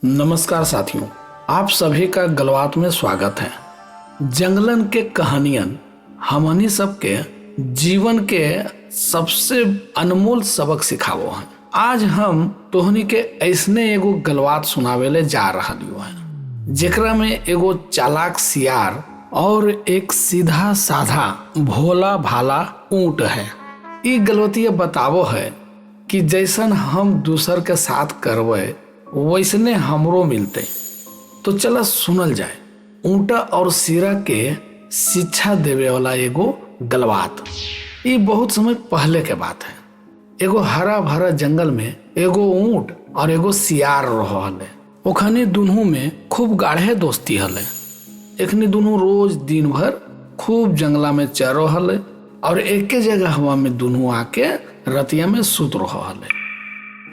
नमस्कार साथियों, आप सभी का गलवात में स्वागत है। जंगलन के कहानियन हमनी सबके जीवन के सबसे अनमोल सबक सिखावो हैं। आज हम तोहनी के ऐसने एगो गलवात सुनावेले जा रहा है जेकरा में एगो चालाक सियार और एक सीधा साधा भोला भाला ऊंट है। ई गलवतिया बतावो है कि जैसन हम दूसर के साथ करवे वैसने हमरो मिलते। तो चला सुनल जाए ऊंटा और सिरा के शिक्षा देवे वाला एगो गलबात। ये बहुत समय पहले के बात है। एगो हरा भरा जंगल में एगो ऊंट और एगो सियार रहले। ओखनी दुनू में खूब गाढ़े दोस्ती हले। एखनी दुनू रोज दिन भर खूब जंगला में चर रहले और एके जगह हवा में दुनू आके रतिया में सुत रहले।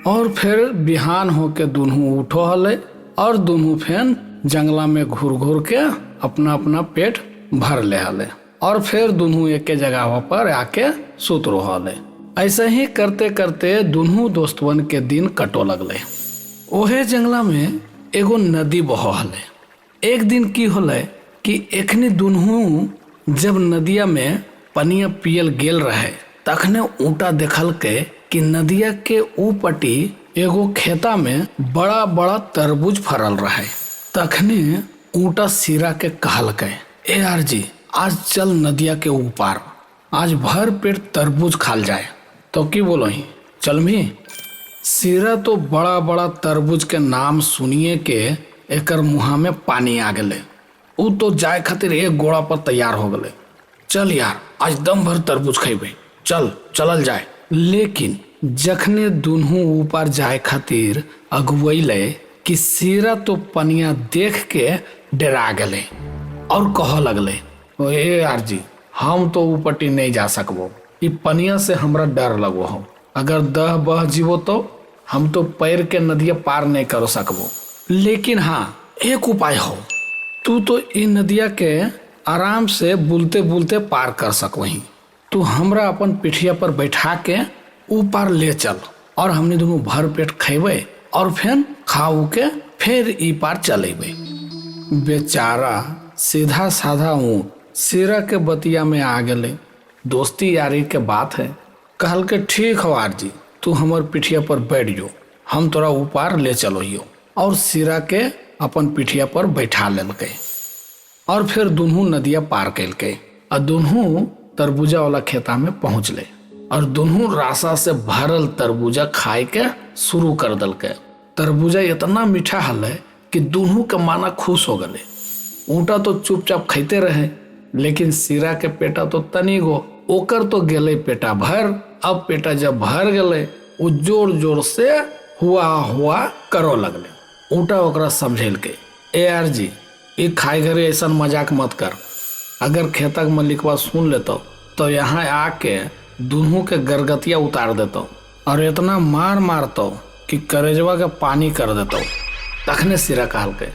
और फिर बिहान होके दुनू उठो हले और दुनू फेन जंगला में घूर घूर के अपना अपना पेट भर ले हले और फिर दुनू एक जगह पर आके सुत रहले। ऐसे ही करते करते दुनू दोस्तवन के दिन कटो लगले। ओहे जंगला में एगो नदी बहो हले। एक दिन की होले कि एखनी दुनू जब नदिया में पनिया पियल गेल रहे तखने ऊंटा देखल के कि नदिया के ऊपटी एगो खेता में बड़ा बड़ा तरबूज फरल रहे। तखने ऊंटा सिरा के कहल के, ए यार जी, आज चल नदिया के ऊपर, आज भर पेट तरबूज खाल जाए। तो की बोलो ही, चल भी। सिरा तो बड़ा बड़ा तरबूज के नाम सुनिए के एकर मुहा में पानी आ गले। ऊ तो जाए खातिर एक गोड़ा पर तैयार हो गले। चल यार, आज दम भर तरबूज खेबे, चलल जाए। लेकिन जखने दुनू ऊपर जाए खातिर अगुवैले कि सिरा तो पनिया देख के डरा गले और कह लगले, ए यार जी, हम तो ऊपटी नहीं जा सकबो। ई पनिया से हमरा डर लगो हो। अगर दह बह जीवो तो हम तो पैर के नदिया पार नहीं कर सकबो। लेकिन हाँ, एक उपाय हो, तू तो ई नदिया के आराम से बुलते बुलते पार कर सकवही। तू हमरा अपन पिठिया पर बैठा के ऊपर ले चल और हमने दोनों भर पेट खेबे और फिर खाऊ के फिर ई पार चलेबे। बेचारा सीधा साधा ऊंट सिरा के बतिया में आ गले। दोस्ती यारी के बात है। कहल के, ठीक हो यार जी, तू हमर पिठिया पर बैठ जो, हम तोरा ऊपर ले चलो यो। और सिरा के अपन पिठिया पर बैठा लेलके और फिर दुनू नदिया पार कैलके और दुनू तरबूजा वाला खेता में पहुंचले और दोनों रासा से भरल तरबूजा खाए के शुरू कर दल के। तरबूजा इतना मीठा हले कि दोनों के माना खुश हो गले। ऊंटा तो चुपचाप खाते रहे, लेकिन सिरा के पेटा तो तनी गो, ओकर तो गेले पेटा भर। अब पेटा जब भर गले, वो जोर जोर से हुआ हुआ करो लगले। ऊंटा ओकरा समझेल के, ए यार जी, ये खाए घरे ऐसा मजाक मत कर। अगर खेतक मलिकवा सुन लेतो तो यहाँ आके दुनू के गरगतिया उतार देतो और इतना मार मारतो कि करेजवा के पानी कर देतो। तखने सिरा कहल के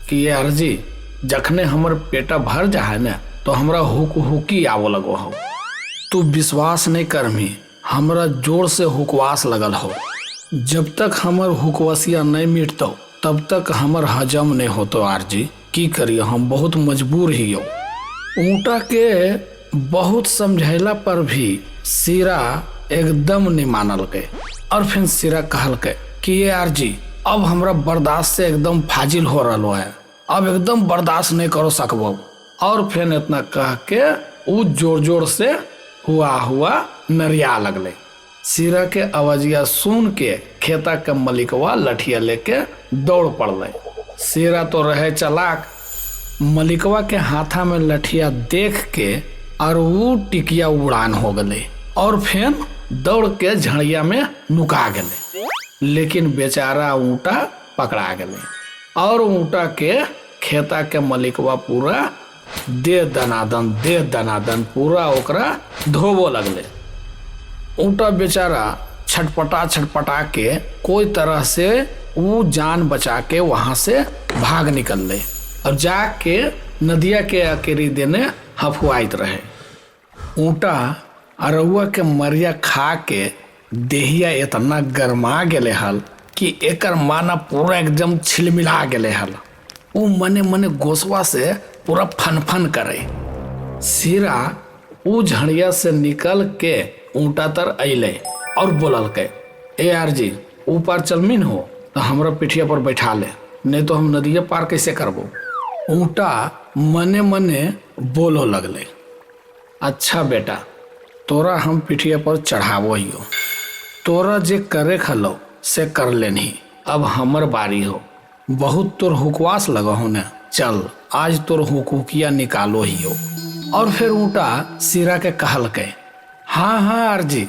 कि ये अर्जी, जखने हमर पेटा भर जाए न तो हमरा हुक हुकी आवो लगो हो। तू विश्वास नहीं करमी, हमरा जोर से हुकवास लगल हो। जब तक हमर हुकवसिया नहीं मिटतो तब तक हमर हजम नहीं होतो। आरजी की करिए, हम बहुत मजबूर ही हो। ऊंटा के बहुत समझैला पर भी सिरा एकदम नहीं मानल के और फिर सिरा कहल के कि ये यार जी, अब हमरा बर्दाश्त से एकदम फाजिल हो रहा है, अब एकदम बर्दाश्त नहीं करो सकबो। और फिर इतना कह के वो जोर जोर से हुआ हुआ नरिया लगले। सिरा के आवाजिया सुन के खेता के मलिकवा लठिया लेके दौड़ पड़ले। सिरा तो रहे चलाक, मलिकवा के हाथा में लठिया देख के और वो टिकिया उड़ान हो गले और फिर दौड़ के झड़िया में नुका गले। लेकिन बेचारा ऊंटा पकड़ा गले और ऊंटा के खेता के मलिकवा पूरा दे दनादन पूरा ओकरा धोबो लगले। ऊंटा बेचारा छटपटा के कोई तरह से वो जान बचा के वहां से भाग निकलले और जाके नदिया के अकेरी देने हफुआइत रहे। ऊंटा अरहुआ के मरिया खा के देहिया इतना गरमा गेले हल कि एकर माना पूरा एकदम छिलमिला गेले हल। वो मने मने गोसवा से पूरा फन करे। सिरा ऊ झड़िया से निकल के ऊँटा तर अले और बोलल के, ए यार जी ऊपर चलमिन हो तो हमरा पिठिया पर बैठा ले, नहीं तो हम नदिया पार कैसे करबो। ऊँटा मने मने बोलो लगले, अच्छा बेटा तोरा हम पिठिया पर चढ़ावो हियो, तोरा जे करे खलो से कर लेनी, अब हमर बारी हो। बहुत तोर हुकवास लगो हो न, चल आज तोर हुकिया निकालो हियो। और फिर ऊँटा सिरा के कहल के, हाँ हाँ यार जी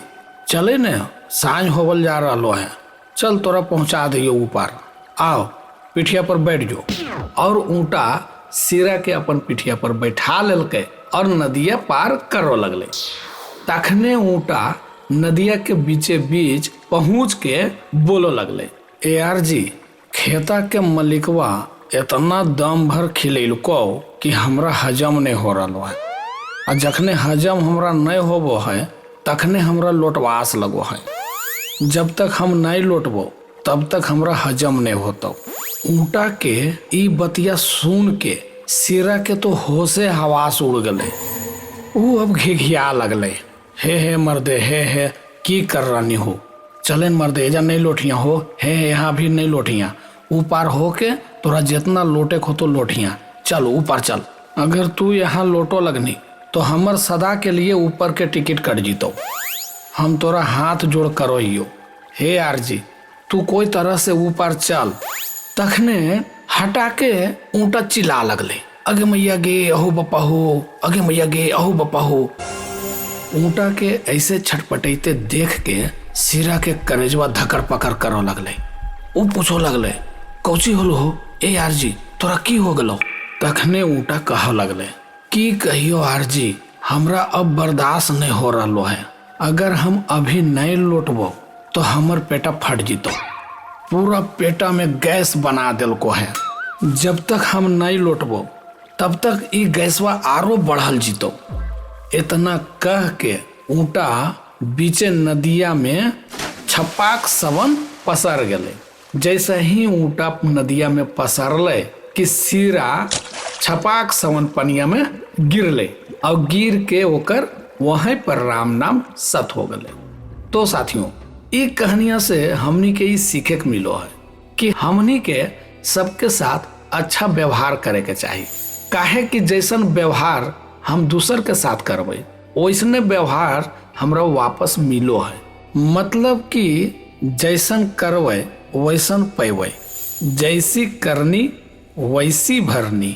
चले न, साँझ होवल जा रहा है, चल तोरा पहुँचा दियो ऊपर, आओ पिठिया पर बैठ जो। और ऊँटा सिरा के अपन पिठिया पर बैठा लेल के और नदिया पार करो लगले। तखने ऊँटा नदिया के बीचे बीच पहुँच के बोलो लगले, ए यार जी खेता के मलिकवा इतना दम भर खिलेलको कि हमरा हजम नहीं हो रहा है, और जखने हजम हमरा नहीं होबो है तखने हमरा लोटवास लगो है। जब तक हम नहीं लोटबो तब तक हमरा हजम नहीं होता। ऊँटा के ई बतिया सुन के सिरा के तो होशे हवास उड़ गले। वो अब घिघिया लगले, हे मर्दे हे की कर रही हो, चले मर्दे एजा नहीं लोटिया हो, हे यहाँ भी नहीं लोटिया, ऊपर हो के तोरा जितना लोटे खो तो लोटिया, चल ऊपर चल। अगर तू यहाँ लोटो लगनी तो हमर सदा के लिए ऊपर के टिकट कट जीतो, हम तोरा हाथ जोड़ करो हियो। हे यार जी तू कोई तरह से ऊपर चल। तखने हटा के ऊँटा चिल्ला लगले, अगे मैया गे अहो बप्पा हो, अगे मैया गे अहो बप्पा हो। ऊँटा के ऐसे छटपटैते देख के सिरा के करेजवा धकर पकड़ करो लगले। वो पूछो लगले, कौची होलो हो, ए यार जी तोरा की हो गलो। तखने ऊँटा कह लगले, की कहियो यार जी हमरा अब बर्दाश्त नहीं हो रहा है, अगर हम अभी नहीं लौटबो तो हमर पेटा फट जीतो, पूरा पेटा में गैस बना दिल को है। जब तक हम नहीं लौटबो तब तक ई गैसवा आरो बढ़ल जीतो। इतना कह के ऊँटा बीचे नदिया में छपाक सवन पसर गले। जैसे ही ऊँटा नदिया में पसरले कि सिरा छपाक सवन पनिया में गिरले और गिर के ओकर वहीं पर राम नाम सत हो गले। तो साथियों ई कहानियां से हमनी के ई सीखे के मिलो है कि हमनी के सबके साथ अच्छा व्यवहार करे के चाहिए। काहे कि जैसन व्यवहार हम दूसर के साथ करबे वैसने व्यवहार हमरा वापस मिलो है। मतलब कि जैसन करवे वैसन पैवे, जैसी करनी वैसी भरनी।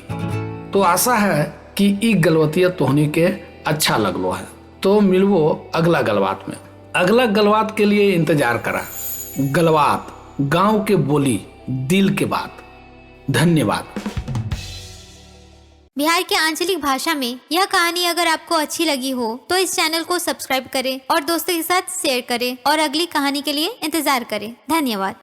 तो आशा है कि ई गलवतिया तोहनी के अच्छा लगलो है। तो मिलवो अगला गलबात में। अगला गलबात के लिए इंतजार करा। गलबात गांव के बोली दिल के बात। धन्यवाद। बिहार के आंचलिक भाषा में यह कहानी अगर आपको अच्छी लगी हो तो इस चैनल को सब्सक्राइब करें और दोस्तों के साथ शेयर करें और अगली कहानी के लिए इंतजार करें। धन्यवाद।